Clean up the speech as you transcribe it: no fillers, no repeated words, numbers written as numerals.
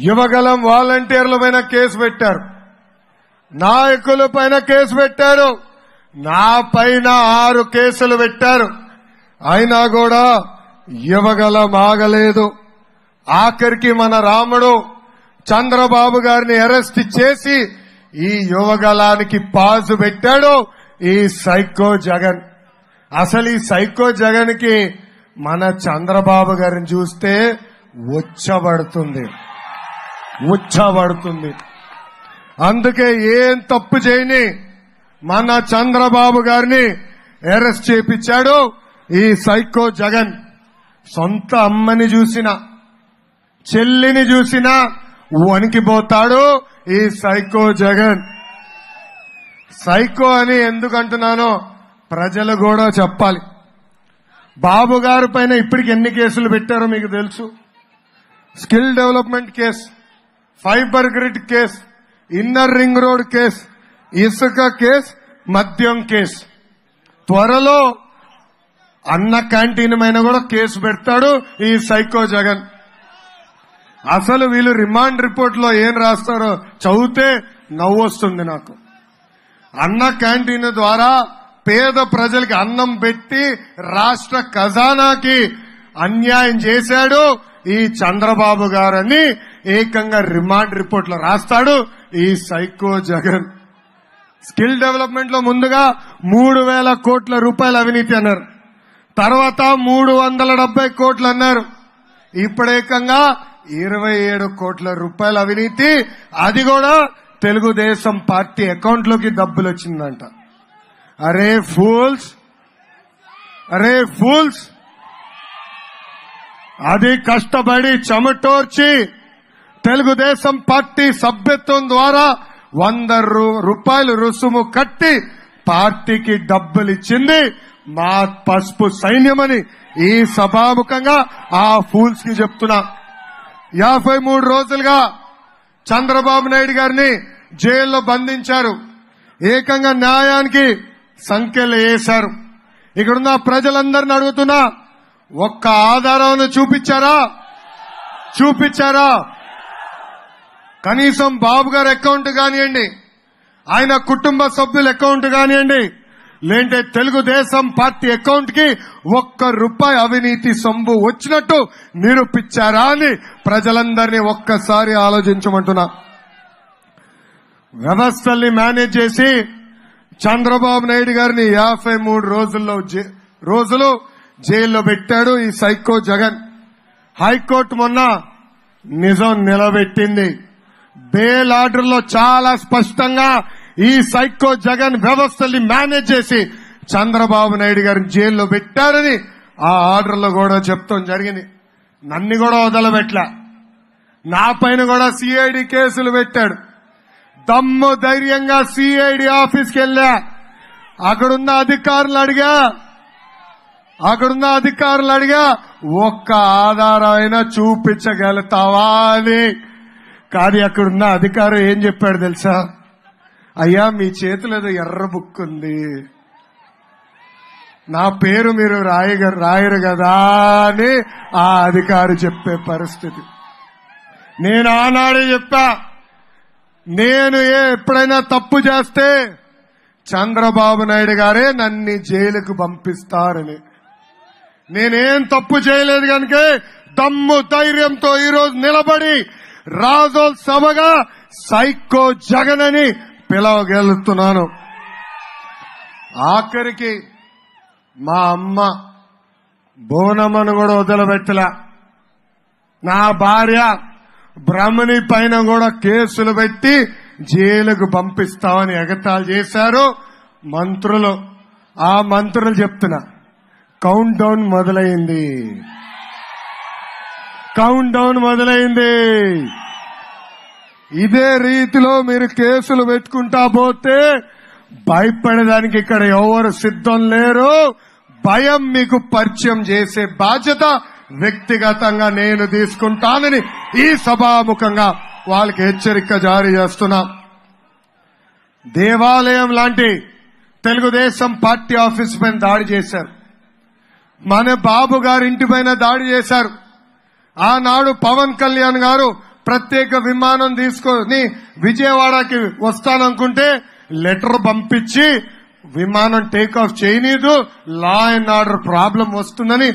యువగలం వాలంటీర్ల పైన కేసు పెట్టారు, నాయకుల పైన కేసు పెట్టారు, నా పైన 6 కేసులు పెట్టారు. అయినా కూడా యువగలం ఆగలేదు. ఆఖరికి మన రాముడు చంద్రబాబు గారిని అరెస్ట్ చేసి ఈ యువగలానికి పాజు పెట్టాడు ఈ సైకో జగన్. అసలు ఈ సైకో జగన్ కి మన చంద్రబాబు గారిని చూస్తే ఉచ్చబడుతుంది. అందుకే ఏం తప్పు చేయని మన చంద్రబాబు గారిని అరెస్ట్ చేపించాడు ఈ సైకో జగన్. సొంత అమ్మని చూసినా చెల్లిని చూసినా వణికిపోతాడు ఈ సైకో జగన్. సైకో అని ఎందుకంటున్నానో ప్రజలు కూడా చెప్పాలి. బాబు గారి పైన ఇప్పటికి ఎన్ని కేసులు పెట్టారో మీకు తెలుసు. Skill development case, fibre grid case, inner ring road case, ఇసుక కేసు, మద్యం కేసు. త్వరలో అన్న క్యాంటీన్ పైన కూడా కేసు పెడతాడు ఈ సైకో జగన్. అసలు వీళ్ళు రిమాండ్ రిపోర్ట్ లో ఏం రాస్తారో చదివితే నవ్వొస్తుంది నాకు. అన్న క్యాంటీన్ ద్వారా పేద ప్రజలకి అన్నం పెట్టి రాష్ట్ర ఖజానాకి అన్యాయం చేశాడు ఈ చంద్రబాబు గారని ఏకంగా రిమాండ్ రిపోర్ట్ లో రాస్తాడు ఈ సైకో జగన్. స్కిల్ డెవలప్మెంట్ లో ముందుగా 3,000 కోట్ల రూపాయల అవినీతి అన్నారు, తర్వాత 370 కోట్లు అన్నారు, ఇప్పుడు ఏకంగా 27 కోట్ల రూపాయల అవినీతి. అది కూడా తెలుగుదేశం పార్టీ అకౌంట్ లోకి డబ్బులు వచ్చిందంట. అరే ఫూల్స్, అది కష్టపడి చెమటోర్చి తెలుగుదేశం పార్టీ సభ్యత్వం ద్వారా 100 రూపాయలు రుసుము కట్టి పార్టీకి డబ్బులు ఇచ్చింది మా పసుపు సైన్యమని ఈ సభాముఖంగా ఆ ఫూల్స్ కి చెప్తున్నా. 53 రోజులుగా చంద్రబాబు నాయుడు గారిని జైల్లో బంధించారు, ఏకంగా న్యాయానికి సంఖ్యలు వేశారు. ఇక్కడున్న ప్రజలందరిని అడుగుతున్నా, ఒక్క ఆధారాన్ని చూపించారా? కనీసం బాబు గారి అకౌంట్ కానివ్వండి, ఆయన కుటుంబ సభ్యుల అకౌంట్ కానివ్వండి, లేంటే తెలుగుదేశం పార్టీ అకౌంట్ కి 1 రూపాయి అవినీతి సొమ్ము వచ్చినట్టు నిరూపించారా అని ప్రజలందరినీ ఒక్కసారి ఆలోచించమంటున్నా. వ్యవస్థల్ని మేనేజ్ చేసి చంద్రబాబు నాయుడు గారిని 53 రోజులు జైల్లో పెట్టాడు ఈ సైకో జగన్. హైకోర్టు మొన్న నిజం నిలబెట్టింది. బెయిల్ ఆర్డర్లో చాలా స్పష్టంగా ఈ సైకో జగన్ వ్యవస్థల్ని మేనేజ్ చేసి చంద్రబాబు నాయుడు గారిని జైల్లో పెట్టారని ఆ ఆర్డర్లో కూడా చెప్తాం జరిగింది. నన్ను కూడా వదలబెట్లా, నా పైన కూడా సిఐడి కేసులు పెట్టాడు. దమ్ము ధైర్యంగా సిఐడి ఆఫీస్కి వెళ్ళా, అక్కడున్న అధికారులు అడిగా ఒక్క ఆధారం అయినా చూపించగలుగుతావా అని. కానీ అక్కడున్న అధికారి ఏం చెప్పాడు తెలుసా? అయ్యా, మీ చేతిలో ఏదో ఎర్ర బుక్ ఉంది, నా పేరు మీరు రాయరు కదా అని ఆ అధికారి చెప్పే పరిస్థితి. నేను ఆనాడే చెప్పా, నేను ఎప్పుడైనా తప్పు చేస్తే చంద్రబాబు నాయుడు గారే నన్ను జైలుకు పంపిస్తారని. నేనేం తప్పు చేయలేదు కనుక దమ్ము ధైర్యంతో ఈరోజు నిలబడి రాజోత్సవగా సైకో జగన్ అని పిలవగలుగుతున్నాను. ఆఖరికి మా అమ్మ బోనమ్మను కూడా వదిలిపెట్టలే. నా భార్య బ్రహ్మణి పైన కూడా కేసులు పెట్టి జైలుకు పంపిస్తామని ఎగతాళి చేశారు మంత్రులు. ఆ మంత్రులు చెప్తున్నా, కౌంట్ డౌన్ మొదలైంది. ఇదే రీతిలో మీరు కేసులు పెట్టుకుంటా పోతే భయపడడానికి ఇక్కడ ఎవరు సిద్ధం లేరు. భయం మీకు పరిచయం చేసే బాధ్యత వ్యక్తిగతంగా నేను తీసుకుంటానని ఈ సభాముఖంగా వాళ్ళకి హెచ్చరిక జారీ చేస్తున్నా. దేవాలయం లాంటి తెలుగుదేశం పార్టీ ఆఫీస్ పైన దాడి చేశారు, మన బాబు గారి ఇంటి పైన దాడి చేశారు. ఆనాడు పవన్ కళ్యాణ్ గారు ప్రత్యేక విమానం తీసుకొని విజయవాడకి వస్తాననుకుంటే లెటర్ పంపించి విమానం టేక్ ఆఫ్ చేయనీదు, లా అండ్ ఆర్డర్ ప్రాబ్లం వస్తుందని